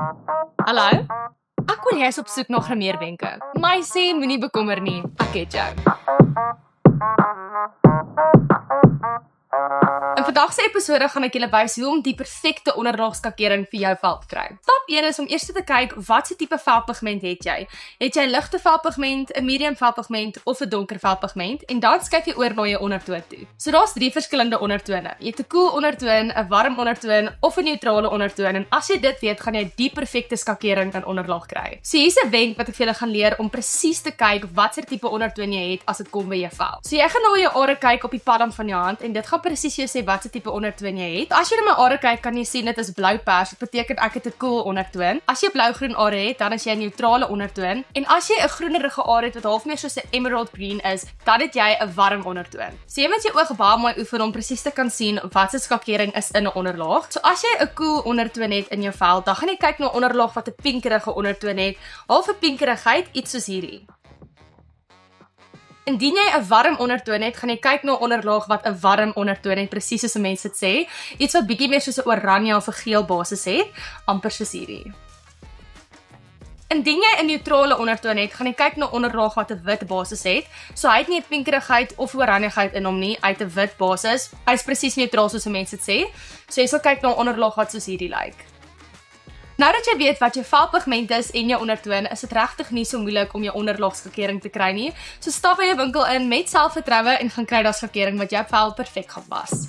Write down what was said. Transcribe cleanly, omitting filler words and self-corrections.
Hallo? Ek hoor jy is op soek na grimeerwenke. My sê moenie bekommer nie, ek het jou. In vandag se episode gaan ek julle wys hoe om die perfekte onderlaagskakering vir jou vel te kry. Stap 1 is om eers te kyk wat se tipe velpigment het jy. Het jy 'n ligte velpigment, 'n medium velpigment of 'n donker velpigment en dan skuif jy oor na jou ondertoon toe. So daar's 3 verskillende ondertone. Jy het 'n koel ondertoon, 'n warm ondertoon of 'n neutrale ondertoon en as jy dit weet, gaan jy die perfekte skakering in onderlaag kry. So hier's 'n wenk wat ek vir julle gaan leer om presies te kyk watse tipe ondertoon jy het as dit kom by jou vel. So jy gaan na jou are kyk op die palm van jou hand en dit gaan presies jou sê watse tipe ondertoon jy het. As jy na my are kyk, kan jy sien dit is blou pers. Dit beteken ek het 'n koel ondertoon. As jy blou-groen are het, dan is jy 'n neutrale ondertoon. En as jy 'n groenerige are het wat half meer soos 'n emerald green is, dan het jy 'n warm ondertoon. So jy moet jou oog baie mooi oefen om presies te kan sien watse skakering is in 'n onderlaag. So as jy 'n koel ondertoon het in jou vel, dan gaan jy kyk na 'n onderlaag wat 'n pinkerige ondertoon het. Half 'n pinkerigheid, iets soos hierdie. Indien jy 'n warm ondertoon het, gaan jy kyk na 'n onderlaag wat 'n warm ondertoon het, presies soos mense dit sê. Iets wat bietjie meer soos 'n oranje of 'n geel basis het, amper soos hierdie. Indien jy 'n neutrale ondertoon het, gaan jy kyk na 'n onderlaag wat 'n wit basis het. So hy het nie 'n pinkerigheid of oranjigheid in hom nie, hy het 'n wit basis. Hy's presies neutraal soos mense dit sê. So jy sal kyk na 'n onderlaag wat soos hierdie lyk. Nou dat jy weet wat jou velpigment is en jou ondertoon, is dit regtig nie so moeilik om jou onderlaagskakering te kry nie. So stap by jou winkel in met selfvertroue en gaan kry daai skakering wat jou vel perfek gaan pas.